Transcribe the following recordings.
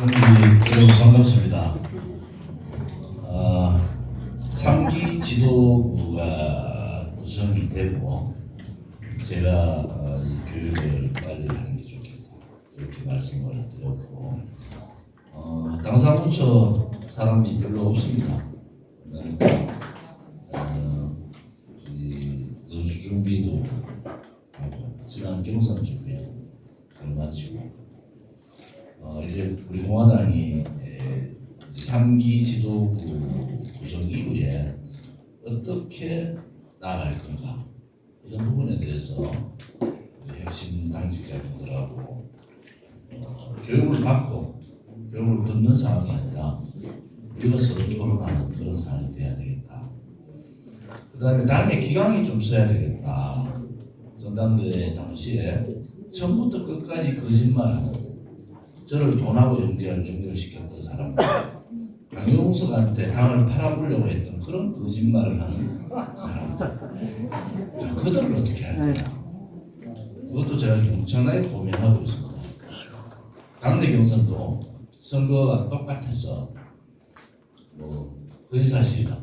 여러분 반갑습니다. 3기 지도부가 구성이 되고 제가 이 교육을 빨리 하는 게 좋겠다 이렇게 말씀을 드렸고 당사무처 사람이 별로 없습니다. 이 연수 준비도 하고 지난 경선 준비도 잘 마치고 이제 우리 공화당이 3기 지도부 구성 이후에 어떻게 나아갈 건가 이런 부분에 대해서 핵심 당직자분들하고 교육을 받고 교육을 듣는 상황이 아니라 우리가 서로 토론하는 그런 상황이 돼야 되겠다. 그 다음에 당의 기강이 좀 써야 되겠다. 전당대회 당시에 처음부터 끝까지 거짓말하는 저를 돈하고 연결시켰던 사람들, 강용석한테 당을 팔아보려고 했던 그런 거짓말을 하는 사람들, 자, 그들을 어떻게 할 거냐. 그것도 제가 엄청나게 고민하고 있습니다. 당내 경선도 선거와 똑같아서 허위사실이나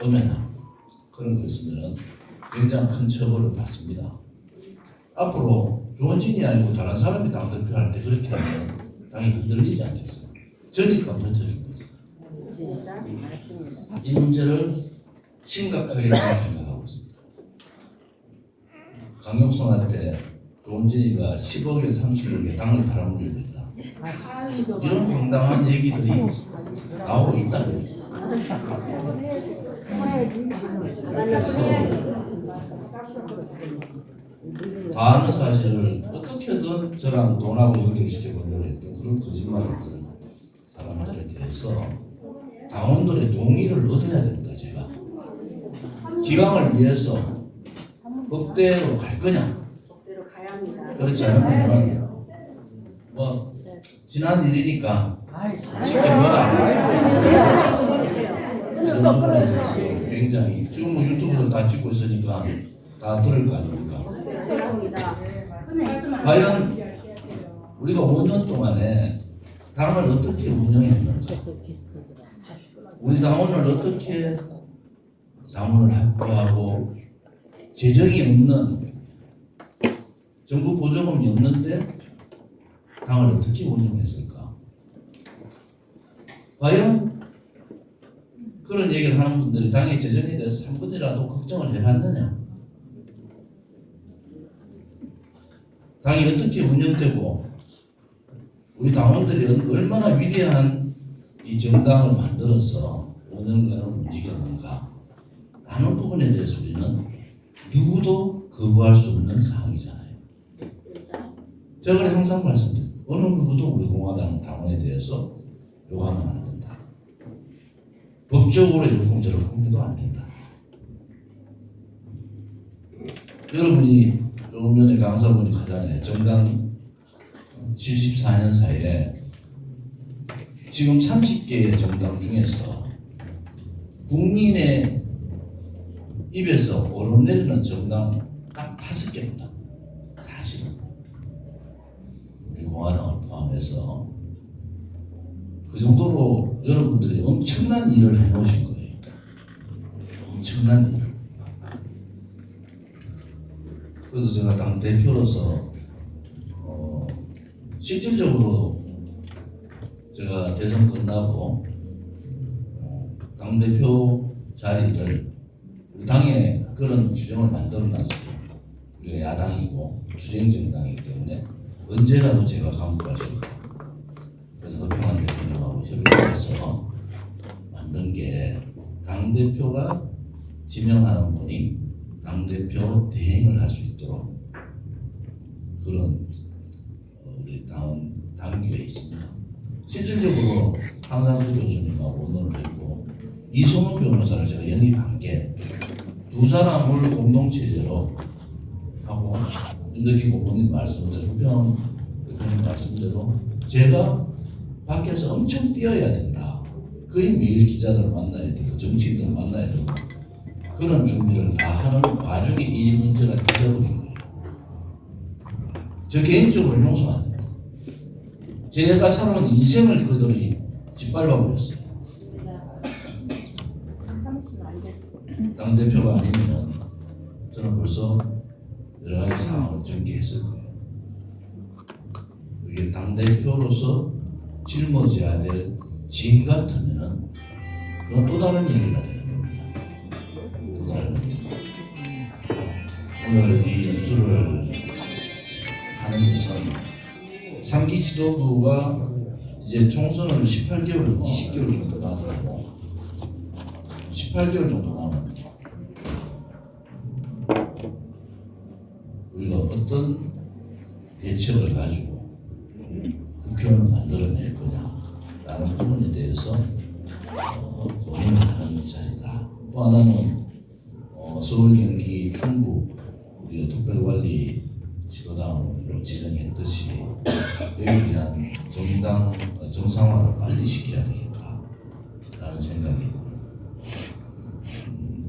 음해나 그런 거 있으면 굉장히 큰 처벌을 받습니다. 앞으로 조원진이 아니고 다른 사람이 당대표할 때 그렇게 하면 당이 흔들리지 않겠어요? 저니까 버텨준 거죠. 이 문제를 심각하게 생각하고 있습니다. 강용석한테 조원진이가 10억에 30억에 당을 팔아먹으려고 했다. 이런 황당한 얘기들이 나오고 있다는 거죠. 그래서 다 아는 사실을 어떻게든 저랑 돈하고 연결시켜보려고 했던 그런 거짓말을 했던 사람들에 대해서 당원들의 동의를 얻어야 된다. 제가 기강을 위해서 법대로 갈 거냐, 그렇지 않으면 지난 일이니까 지켜보자 이런 부분에 대해서 굉장히 지금 유튜브도 다 찍고 있으니까 다 들을 거 아닙니까? 과연 우리가 5년 동안에 당을 어떻게 운영했는가, 우리 당원을 어떻게 당원을 확보하고 재정이 없는 정부 보조금이 없는데 당을 어떻게 운영했을까? 과연 그런 얘기를 하는 분들이 당의 재정에 대해서 한 번이라도 걱정을 해봤느냐? 당이 어떻게 운영되고 우리 당원들이 얼마나 위대한 이 정당을 만들어서 5년간을 움직였는가 라는 부분에 대해서 우리는 누구도 거부할 수 없는 사항이잖아요. 제가 그래 항상 말씀드려요. 어느 누구도 우리 공화당 당원에 대해서 욕하면 안 된다. 법적으로 이러쿵저러쿵 해도 안 된다. 여러분이 조금 전에 강사분이 가잖아요. 정당 74년 사이에 지금 30개의 정당 중에서 국민의 입에서 오르내리는 정당 딱 5개입니다. 사실은 우리 공화당을 포함해서 그 정도로 여러분들이 엄청난 일을 해놓으신 거예요. 엄청난 일. 그래서 제가 당 대표로서 실질적으로 제가 대선 끝나고 당 대표 자리를 우리 당에 그런 규정을 만들어놨어요. 우리가 야당이고 주쟁 정당이기 때문에 언제라도 제가 감독할 수 있다. 그래서 허평한 대표님하고 협의해서 만든 게 당 대표가 지명하는 분이 당대표 대행을 할 수 있도록 그런 우리 당규에 있습니다. 실질적으로 한상수 교수님하고 의논을 했고 이성훈 변호사를 제가 영입한 게 두 사람을 공동체제로 하고 윤덕기 고문님 말씀대로 후평 대표님 말씀대로 제가 밖에서 엄청 뛰어야 된다. 거의 매일 기자들을 만나야 되고 정치인들을 만나야 되고 그런 준비를 다 하는 와중에 이 문제가 터져버린 거예요. 저 개인적으로 용서 안 됩니다. 제가 살아온 인생을 그들이 짓밟아 버렸어요. 당대표가 아니면은 저는 벌써 여러 가지 상황을 전개했을 거예요. 그게 당대표로서 짊어져야 될 짐 같으면은 그건 또 다른 얘기가 되는 겁니다. 또 다른 얘기. 오늘 이 연수를 하는 것은 3기 지도부가 이제 총선을 18개월, 20개월 정도 남았고 18개월 정도 남았는데 우리가 어떤 대책을 가지고 국회의원을 만들어낼 거냐라는 부분에 대해서 고민을 하는 자리다. 또 하나는 서울, 경기, 충북 우리가 특별관리 지도당으로 지정했듯이 여기에 대한 정당 정상화를 빨리 시켜야 되겠다라는 생각이 있고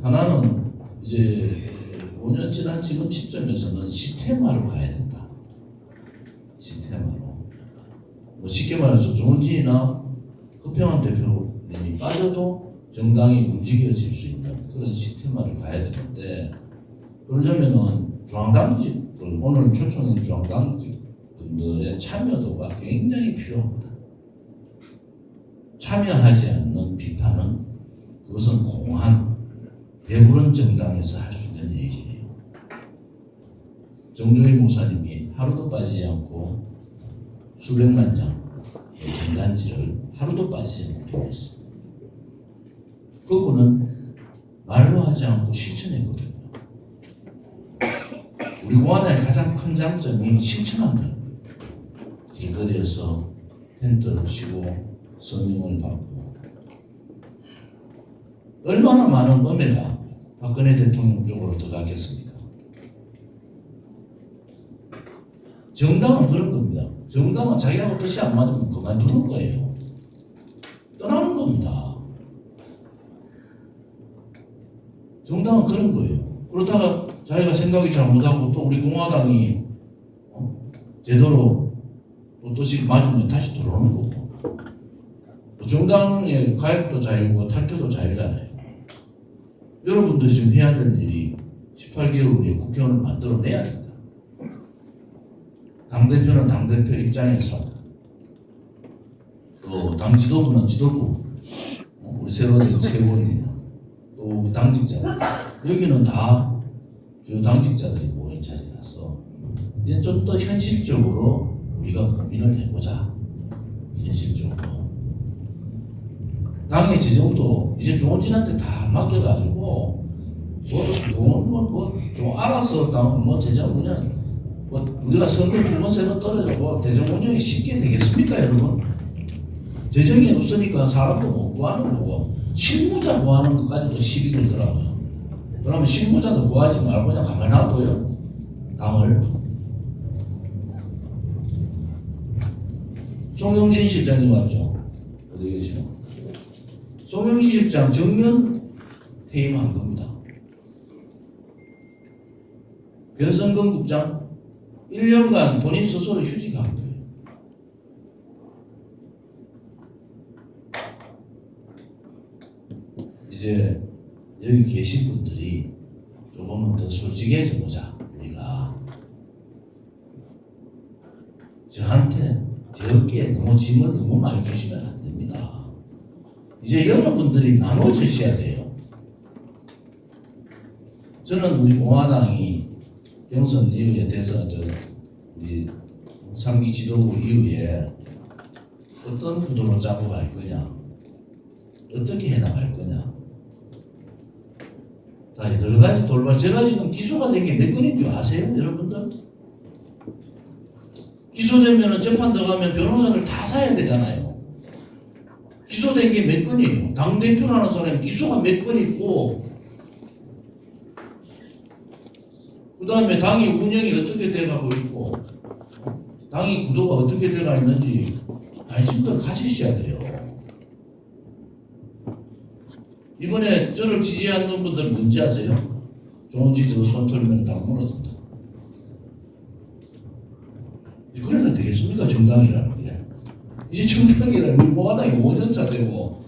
하나는 이제 5년 지난 지금 시점에서는 시스템화로 가야 된다. 시스템화로. 뭐 쉽게 말해서 조은진이나 허평환 대표님이 빠져도 정당이 움직여질 수 있는 그런 시스템화를 가야 되는데 그러려면은 중앙당직 오늘 초청인 중앙당직 분들의 참여도가 굉장히 필요합니다. 참여하지 않는 비판은 그것은 공한 배부른 정당에서 할 수 있는 얘기예요. 정조희 목사님이 하루도 빠지지 않고 수백만 장의 전단지를 하루도 빠지지 않고 펴냈어요. 그분은 말로 하지 않고 실천했거든요. 우리 공화당의 가장 큰 장점이 실천하는 거예요. 길거리에서 텐트를 치고 서명을 받고 얼마나 많은 음해가 박근혜 대통령 쪽으로 들어가겠습니까? 정당은 그런 겁니다. 정당은 자기하고 뜻이 안 맞으면 그만두는 거예요. 떠나는 겁니다. 정당은 그런 거예요. 그러다가 자기가 생각이 잘못하고 또 우리 공화당이 제대로 또 뜻이 맞으면 다시 들어오는 거고 정당의 가입도 자유고 탈퇴도 자유잖아요. 여러분들이 지금 해야 될 일이 18개월 후에 국회의원을 만들어내야 된다. 당대표는 당대표 입장에서 또 당 지도부는 지도부 우리 세월의 최고위원이나 또 당직자 여기는 다 주요 당직자들이 모인 자리라서 이제 좀 더 현실적으로 우리가 고민을 해보자. 현실적으로 당의 재정도 이제 조은진한테 다 맡겨가지고 좀 알아서 당 재정 그냥 우리가 선거 2번 3번 떨어져도 대정 운영이 쉽게 되겠습니까, 여러분? 재정이 없으니까 사람도 못 구하는 거고 실무자 구하는 것까지도 시비 들더라고요. 그러면 실무자도 구하지 말고 그냥 가만히 놔둬요. 당을. 송영진 실장님 왔죠? 어디 계시나? 송영진 실장 정면 퇴임한 겁니다. 변성근 국장 1년간 본인 스스로 휴직한 거예요. 이제 여기 계신 분들이 조금은 더 솔직해져 보자. 우리가 저한테 제 어깨에 너무 짐을 너무 많이 주시면 안 됩니다. 이제 여러분들이 나눠주셔야 돼요. 저는 우리 공화당이 경선 이후에 대선 우리 3기 지도부 이후에 어떤 구도로 짜고 갈 거냐, 어떻게 해나갈 거냐, 다 여러 가지 돌발. 제가 지금 기소가 된 게 몇 건인 줄 아세요, 여러분들? 기소되면 재판 들어가면 변호사를 다 사야 되잖아요. 기소된 게 몇 건이에요. 당대표라는 사람이 기소가 몇 건 있고 그 다음에 당이 운영이 어떻게 돼가고 있고 당이 구도가 어떻게 돼가 있는지 관심도 가지셔야 돼요. 이번에 저를 지지하는 분들 뭔지 아세요? 조은진 저 손 털면 다 무너진다. 그래도 되겠습니까? 정당이라는 게. 이제 정당이라 우리 공화당이 5년차 되고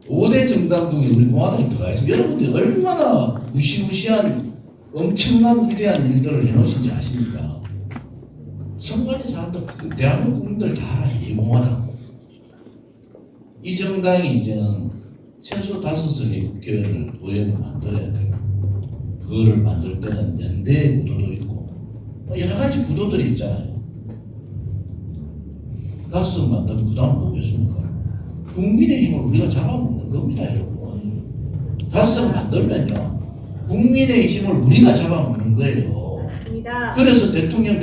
5대 정당 중에 우리 공화당이 들어가 있어요. 여러분들이 얼마나 무시무시한 엄청난 위대한 일들을 해놓으신지 아십니까? 선관위 사람들, 대한민국 국민들 다 알아요. 이 공화당. 이 정당이 이제는 최소 5석의 국회의원을 만들어야 돼요. 그거를 만들 때는 연대 구도도 있고 여러 가지 구도들이 있잖아요. 5석 만들면 그 다음 뭐겠습니까? 국민의힘을 우리가 잡아먹는 겁니다, 여러분. 5석 만들면요, 국민의힘을 우리가 잡아먹는 거예요. 맞습니다. 그래서 대통령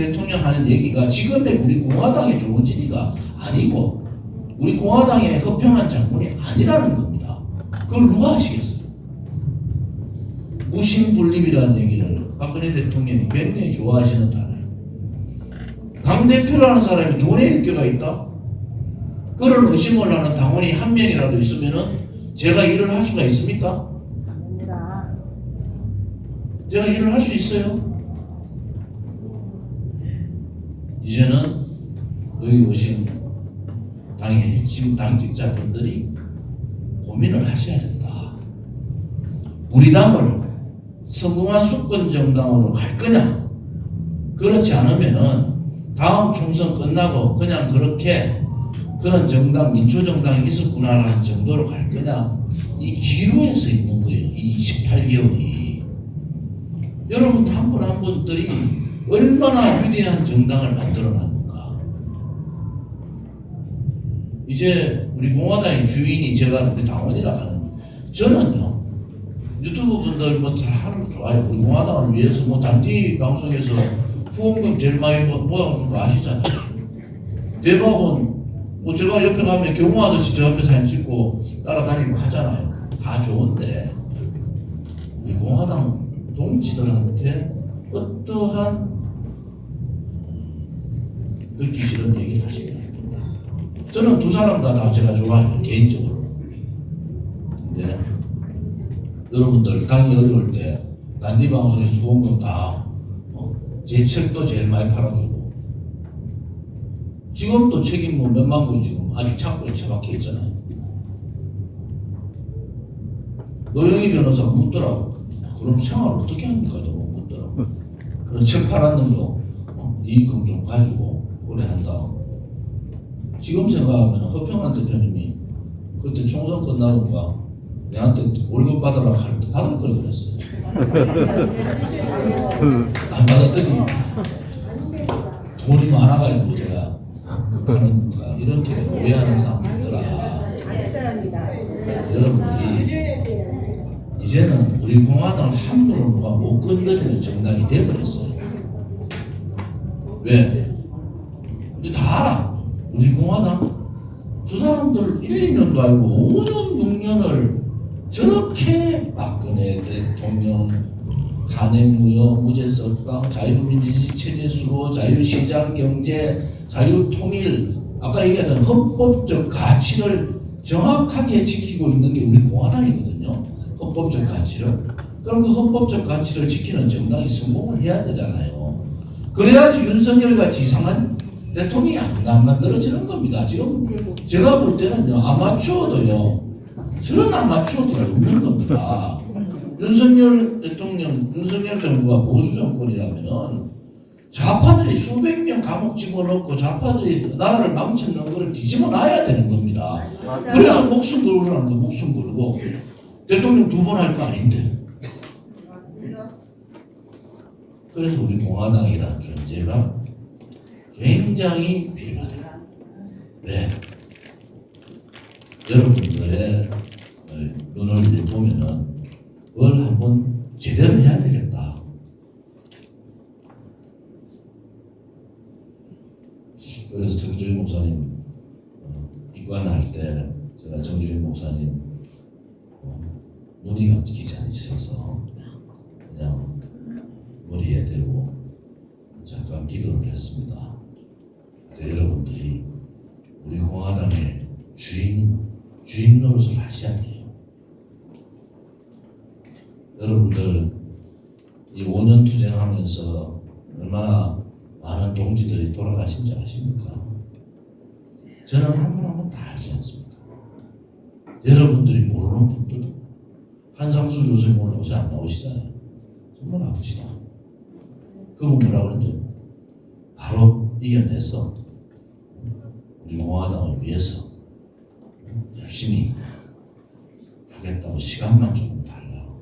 하는 얘기가 지금의 우리 공화당의 좋은지리가 아니고 우리 공화당의 허평한 장군이 아니라는 겁니다. 그걸 누가 하시겠어요? 무심불립이라는 얘기를 박근혜 대통령이 굉장히 좋아하시는 단어예요. 당대표라는 사람이 돈에 엮여가 있다? 그런 의심을 하는 당원이 한 명이라도 있으면은 제가 일을 할 수가 있습니까? 아닙니다. 제가 일을 할 수 있어요? 이제는 여기 오신 당의 핵심 당직자분들이 고민을 하셔야 된다. 우리 당을 성공한 수권 정당으로 갈 거냐? 그렇지 않으면은 다음 총선 끝나고 그냥 그렇게 그런 정당, 민주정당이 있었구나라는 정도로 갈 거냐? 이 기로에 서 있는 거예요. 이 28개월이. 여러분 한 분 한 분들이 얼마나 위대한 정당을 만들어 놨는가. 이제 우리 공화당의 주인이 제가 우리 당원이라 하는, 저는요, 유튜브 분들 뭐 다 하는 거 좋아요. 우리 공화당을 위해서 뭐 단디 방송에서 후원금 제일 많이 모아준 거 아시잖아요. 대박은 뭐 제가 옆에 가면 경호하듯이 저 옆에 사진 찍고 따라다니고 하잖아요. 다 좋은데 우리 공화당 동지들한테 어떠한 듣기 싫은 얘기를 하시면 안 됩니다. 저는 두 사람 다 제가 좋아해요. 개인적으로. 근데 여러분들 당이 어려울 때 단디 방송에 후원금 다 제 책도 제일 많이 팔아주고 지금도 책이 뭐 몇만 권 지금 아직 창고에 처박혀 있잖아요. 노영희 변호사가 묻더라고. 그럼 생활 어떻게 합니까? 너무 묻더라고. 그래서 책 팔았는 거 이익금 좀 가지고 오래 한다. 지금 생각하면 허평한 대표님이 그때 총선 끝나고가 내한테 월급 받으라 할 때 받을 걸 그랬어요. 안 받았더니 돈이 많아가지고 제가 하는 건가 이렇게 오해하는 사람이 있더라. 그래서 여러분들이 이제는 우리 공화당을 함부로 누가 못 건드리는 정당이 되어버렸어요. 왜? 이제 다 알아. 우리 공화당 저 사람들 1, 2년도 아니고 5년, 6년을 저렇게 박근혜 대통령 탄핵무효, 무죄석방, 자유민주주의 체제 수로, 자유시장 경제, 자유통일, 아까 얘기했던 헌법적 가치를 정확하게 지키고 있는 게 우리 공화당이거든요. 헌법적 가치를. 그럼 그 헌법적 가치를 지키는 정당이 성공을 해야 되잖아요. 그래야지 윤석열 같이 이상한 대통령이 안 만들어지는 겁니다. 지금 제가 볼 때는요, 아마추어도요, 저런 아마추어들이 없는 겁니다. 윤석열 대통령, 윤석열 정부가 보수 정권이라면은 좌파들이 수백 명 감옥 집어넣고 좌파들이 나라를 망쳐놓은 거를 뒤집어 놔야 되는 겁니다. 그래서 목숨 걸으라는 거 목숨 걸고 대통령 2번 할 거 아닌데. 그래서 우리 공화당이라는 존재가 굉장히 필요하다. 왜? 여러분들의 눈을 보면은 그걸 한번 제대로 해야 되겠다. 그래서 정주희 목사님 입관할 때 제가 정주희 목사님 눈이 감기지 않으셔서 그냥 머리에 대고 잠깐 기도를 했습니다. 여러분들이 우리 공화당의 주인 노릇을 하셔야 돼요. 여러분들 이 5년 투쟁하면서 얼마나 많은 동지들이 돌아가신지 아십니까? 저는 한 분 한 분 다 알지 않습니까? 여러분들이 모르는 분들도 한상수 교수님 오늘 옷에 안 나오시잖아요. 정말 아프시다. 그분 뭐라 그러죠? 바로 이겨내서 우리 공화당을 위해서 열심히 하겠다고 시간만 조금 달라.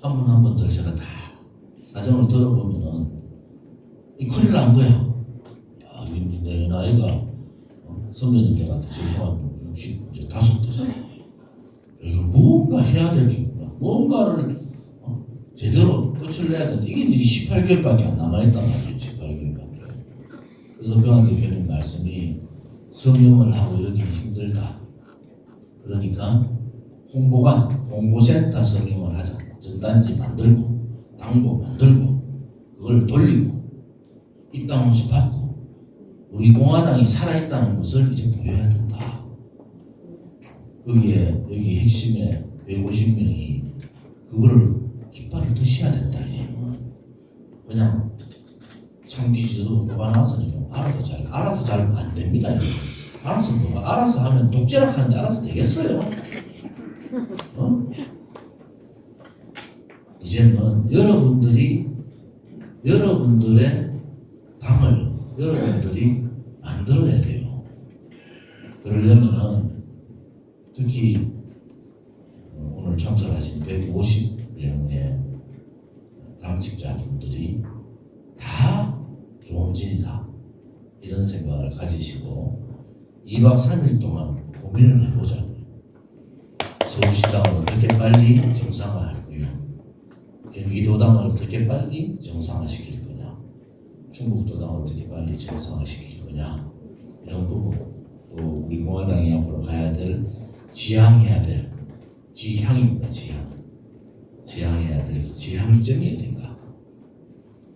한 분 한 분들 제가 다 사정을 들어보면은 이 큰일 난 거야. 야, 내 나이가 선배님들한테 죄송한 65대잖아. 이거 무언가 해야 되겠구나. 무언가를 제대로 끝을 내야 되는데 이게 이제 18개월밖에 안 남아있단 말이에요. 18개월밖에. 그래서 병환 대표님 말씀이 성형을 하고 이러기 힘들다. 그러니까 홍보센터 성형을 하자. 전단지 만들고 당보 만들고 그걸 돌리고 입당 원수 받고 우리 공화당이 살아있다는 것을 이제 보여야 된다. 거기에 여기 핵심에 150명이 그거를 깃발을 드셔야 된다. 이제는 그냥 상기지도 뽑아놔서 알아서 잘 안 됩니다. 알아서 하면 독재락 하는데 알아서 되겠어요? 이제는 여러분들의 당을 여러분들이 만들어야 돼요. 그러려면은 특히 오늘 참석하신 150명의 당직자분들이 다 좋은 진이다. 이런 생각을 가지시고 2박 3일 동안 고민을 해보자고요. 서울시당을 어떻게 빨리 정상화할 거냐, 경기도당을 어떻게 빨리 정상화시킬 거냐, 충북도당을 어떻게 빨리 정상화시킬 거냐, 이런 부분, 또 우리 공화당이 앞으로 가야 될 지향해야 될 지향입니다. 지향해야 될 지향점이 어딘가.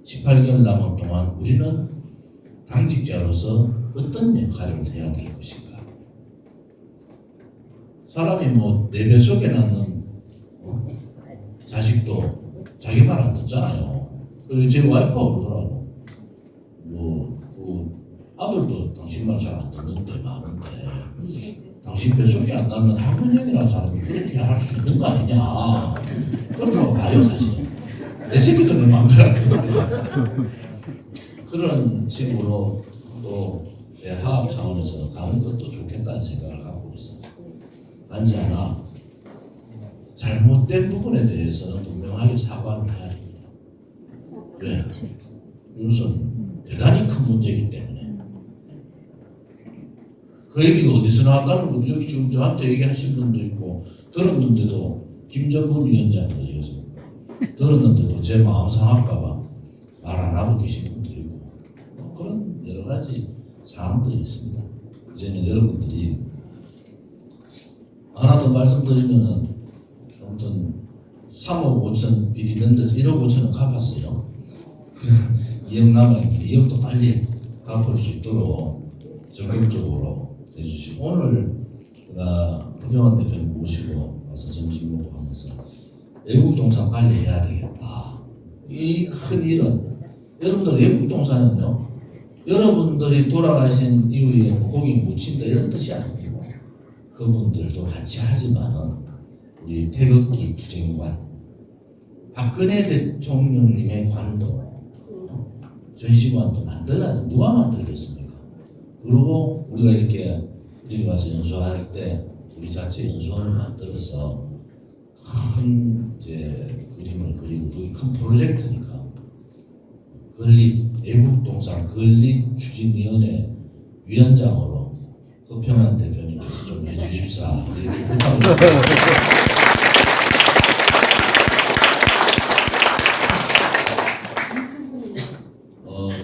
18개월 남은 동안 우리는 당직자로서 어떤 역할을 해야 될 것인가. 사람이 뭐 내 뱃속에 낳는 자식도 자기 말 안 듣잖아요. 그리고 제 와이프가 그러더라고. 그 아들도 당신 말 잘 안 듣는데 많은데 당신 뱃속에 안 낳는 학문형이라는 사람이 그렇게 할 수 있는 거 아니냐. 그렇다고 봐요. 사실은 내 새끼도 내 마음대로 안 되는데 그런 식으로 또 내 하업 차원에서 가는 것도 좋겠다는 생각을 갖고 있습니다. 단지 하나 잘못된 부분에 대해서는 분명하게 사과를 해야 됩니다. 왜? 이것은 대단히 큰 문제이기 때문에. 그 얘기가 어디서 나왔다는 것도 여기 지금 저한테 얘기하신 분도 있고 들었는데도 김정근 위원장도 얘기해서 들었는데도 제 마음 상할까봐 말 안 하고 계신 분도 있고 그런 여러 가지 사항들이 있습니다. 이제는 여러분들이 하나 더 말씀드리면은 아무튼 3억 5천 비리 낸 데서 1억 5천은 갚았어요. 2억 남아있는데 2억도 빨리 갚을 수 있도록 적극적으로 해주시고 오늘 제가 허경환 대표님 모시고 와서 점심 먹고 하면서 외국 동산 관리해야 되겠다. 이 큰 일은 여러분들 외국 동산은요 여러분들이 돌아가신 이후에 고기 묻힌다 이런 뜻이 아니고 그분들도 같이 하지만은 우리 태극기 투쟁관 박근혜 대통령님의 관도 전시관도 만들어야 돼. 누가 만들겠습니까? 그리고 우리가 이렇게 여기 와서 연수할 때 우리 자체 연수원을 만들어서 큰 이제 그림을 그리고 그게 큰 프로젝트니까 건립 애국동산 건립 추진위원회 위원장으로 허평환 대표님께서 좀 해주십사 이렇게 부탁을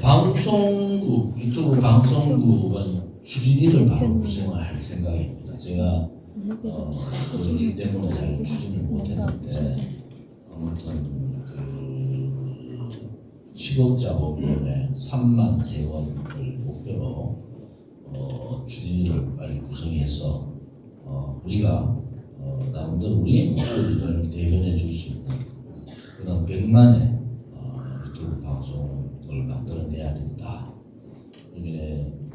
방송국 유튜브 방송국은 추진위를 바로 구성을 할 생각입니다. 제가 그 일 때문에 잘 추진을 못했는데 아무튼 그 10억 자본금에 3만 회원을 목표로 추진위를 빨리 구성해서 우리가 나름대로 우리의 목소리를 대변해 줄 수 있는 그런 100만의 유튜브 방송을 만들어내야 된다.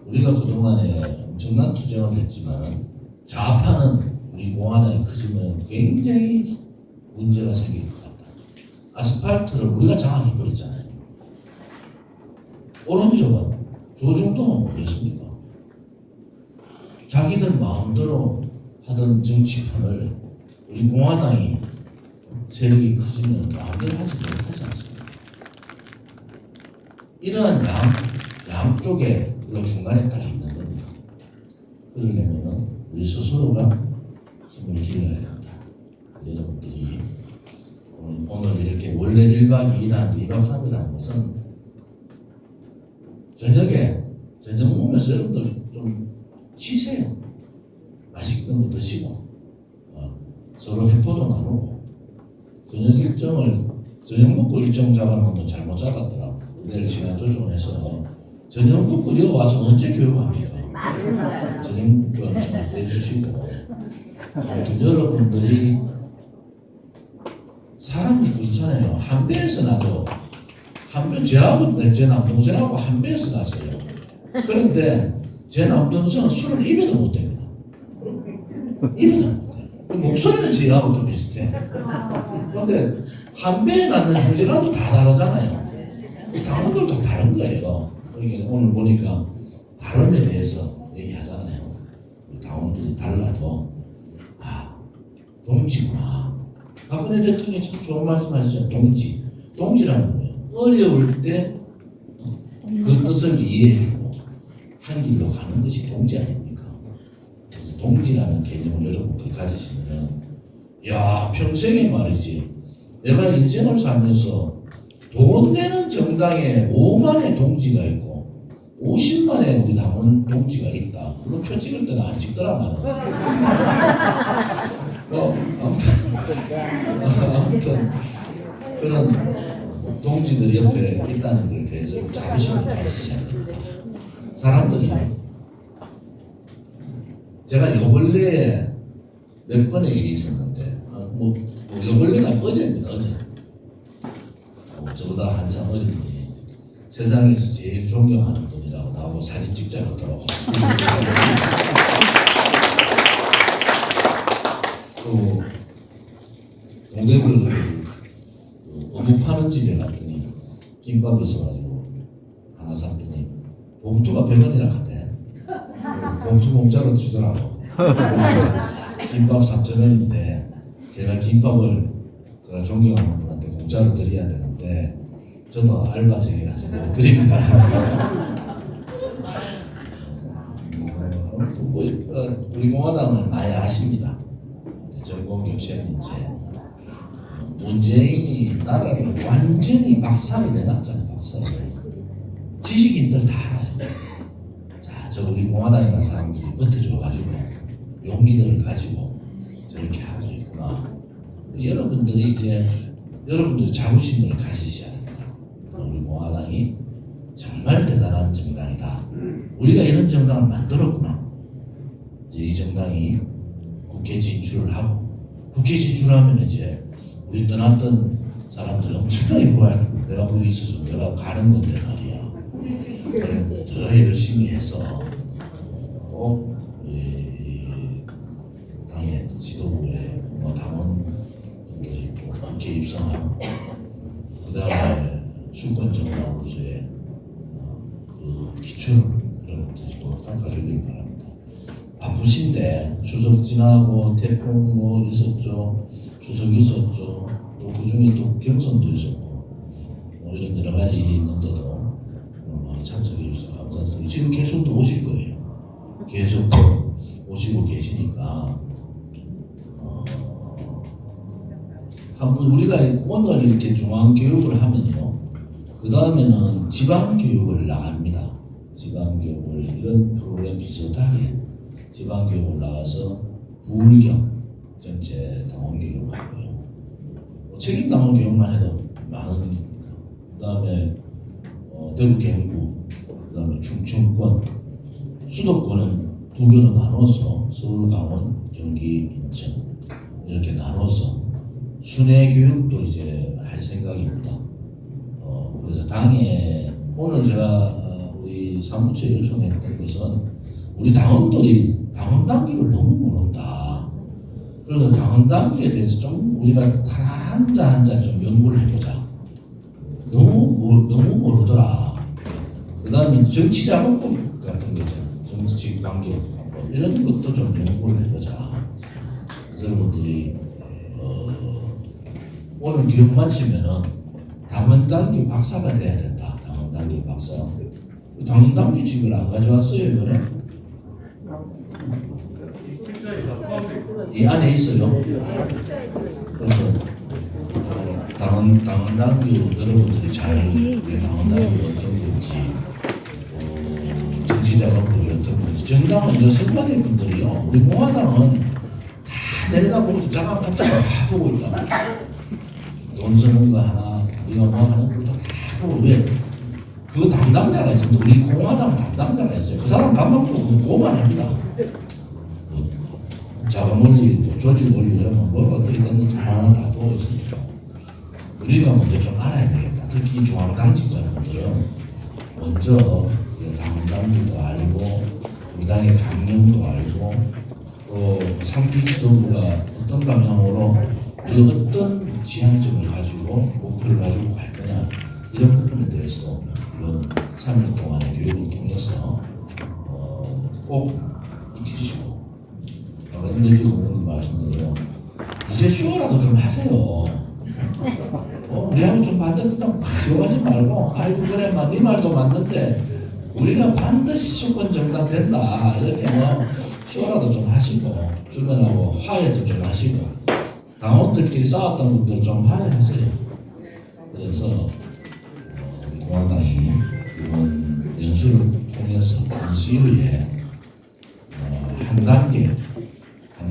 우리 그동안에 엄청난 투쟁을 했지만 좌파는 우리 공화당이 커지면 굉장히 문제가 생길 것 같다. 아스팔트를 우리가 장악해버렸잖아요. 오른쪽은 조중동은 뭐겠습니까? 자기들 마음대로 하던 정치판을 우리 공화당이 세력이 커지면 마음대로 하지 못하지 않습니까? 이러한 양쪽에 우리가 중간에 따라 있는 겁니다. 그러려면 우리 스스로가 힘을 길러야 된다. 여러분들이 오늘 이렇게 원래 1박 2일 하는데 2박 3일 하는 것은 저녁 먹으면서 여러분들 좀 쉬세요. 맛있는 거 드시고 서로 회포도 나누고 저녁 먹고 일정 잡아놓으면 잘못 잡았더라고. 내일 시간 조정해서 저녁 먹고 여기 와서 언제 교육합니까? 맞습니다. 저녁 먹고 내주시고 아무튼 여러분들이 사람이 그렇잖아요. 한 배에서 나도 저하고 제 남동생하고 한 배에서 났어요. 그런데 제 남동생은 술을 입에도 못 댑니다. 입에도 못 대. 목소리는 저하고도 비슷해. 그런데 한 배에 낳는 형제라도 다 다르잖아요. 당원들도 다른 거예요. 그러니까 오늘 보니까 다름에 대해서 얘기하잖아요. 당원들이 달라도 동지구나. 박근혜 대통령이 참 좋은 말씀하시죠. 동지라는 거예요. 어려울 때 그 뜻을 이해해주고 한 길로 가는 것이 동지 아닙니까? 그래서 동지라는 개념을 여러분들 가지시면 평생에 말이지 내가 인생을 살면서 돈 내는 정당에 5만의 동지가 있고 50만의 우리 당원 동지가 있다. 물론 표 찍을 때는 안 찍더라 나는. 아무튼 그런 동지들 옆에 있다는 것에 대해서 자부심을 가지셔야 됩니다. 사람들이요. 제가 요 근래에 몇 번의 일이 있었는데 요 근래가 어제입니다. 어제. 저보다 한참 어린 분이 세상에서 제일 존경하는 분이라고 나하고 사진 찍자고 하더라고. 또 동대문 어묵 파는 집에 갔더니 김밥이 있어가지고 하나 샀더니 봉투가 100원이라 하대. 봉투 공짜로 주더라고. 김밥 3,000원인데 제가 김밥을 제가 존경하는 분한테 공짜로 드려야 되는데 저도 알바생이 가서 못 드립니다. 우리 공화당을 많이 아십니다. 정권 교체 문재인이 나라를 완전히 박살을 내놨잖아요. 박살을. 지식인들 다 알아요. 저 우리 공화당이라는 사람들이 버텨줘가지고 용기들을 가지고 저렇게 하고 있구나. 여러분들이 자부심을 가지셔야 됩니다. 우리 공화당이 정말 대단한 정당이다. 우리가 이런 정당을 만들었구나. 이제 이 정당이 국회 진출을 하고 국회 진출하면 이제 우리 떠났던 사람들 엄청나게 부활. 내가 거기 있어서 내가 가는 건데 말이야. 더 열심히 해서 꼭 당의 지도부에 당원들이 국회 입성하고 그다음에 수권 정당으로서의 그 기초를 여러분들이 또 닦아주길 바랍니다. 바쁘신데 추석 지나고 태풍 있었죠. 추석 있었죠. 또 그중에 또 경선도 있었고 이런 여러 가지 일이 있는데도 많이 참석해 주셔서 감사드리고 지금 계속 또 오실 거예요. 계속 또 오시고 계시니까 한번 우리가 오늘 이렇게 중앙교육을 하면요. 그 다음에는 지방교육을 나갑니다. 지방교육을 이런 프로그램 비슷하게 지방교육을 나가서 부울경 전체 당원교육을 하고요. 책임 당원교육만 해도 많은 그 다음에 대구 경북 그 다음에 충청권 수도권은 두 개로 나눠서 서울, 강원, 경기, 인천 이렇게 나눠서 순회 교육도 이제 할 생각입니다. 그래서 당에 오늘 제가 우리 사무처에 요청했던 것은 우리 당원들이 당원 단계를 너무 모른다. 그래서 당원 단계에 대해서 좀 우리가 다 한자 좀 연구를 해보자. 너무 모르더라. 그 다음에 정치 작업법 같은 거죠. 정치 관계 이런 것도 좀 연구를 해보자. 그래서 여러분들이 오늘 기억 마치면은 당원 단계 박사가 돼야 된다. 당원 단계 박사. 당원 단계 지금 안 가져왔어요, 이번에? 이 안에 있어요. 그래서 당원 단계 여러분들이 잘 우리 당원 단계 어떤 건지 정치 작업법이 어떤 건지 정당은 요 선관위 분들이요. 우리 공화당은 다 내려다보고 자각 갑자기 다 보고 있다. 돈 쓰는 거 하나 우리가 뭐 하는 것도 다 보고 왜? 그 담당자가 있습니다. 우리 공화당 담당자가 있어요. 그 사람 가만 보고 그거만 합니다. 자본원리, 조직 원리 이런 거 뭐가 어떻게 됐는지 하나 다 보고 있으니까 우리가 먼저 좀 알아야 되겠다. 특히 중앙당직자분들은 먼저 당당도 알고 우리 당의 강령도 알고 또 3기 지도부가 어떤 방향으로 그 어떤 지향점을 가지고 목표를 가지고 갈 거냐 이런 부분에 대해서 이번 3일 동안의 교육을 통해서 꼭 익히시고 흔들리고 그런 말씀대로 이제 쇼라도 좀 하세요. 우리하고 좀 반대됐다고 막 욕하지 말고 아이고 그래 네 말도 맞는데 우리가 반드시 수권 정당 된다 이렇게 뭐 쇼라도 좀 하시고 주변하고 화해도 좀 하시고 당원들끼리 싸웠던 분들 좀 화해하세요. 그래서 공화당이 이번 연수를 통해서 당시의회 한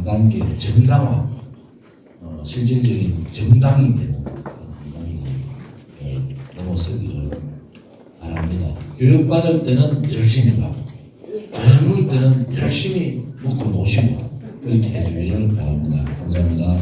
단계 정당화, 실질적인 정당이 되는 정당이 넘어서기를 바랍니다. 교육받을 때는 열심히 가고, 젊을 때는 열심히 먹고 노시고 그렇게 해주기를 바랍니다. 감사합니다.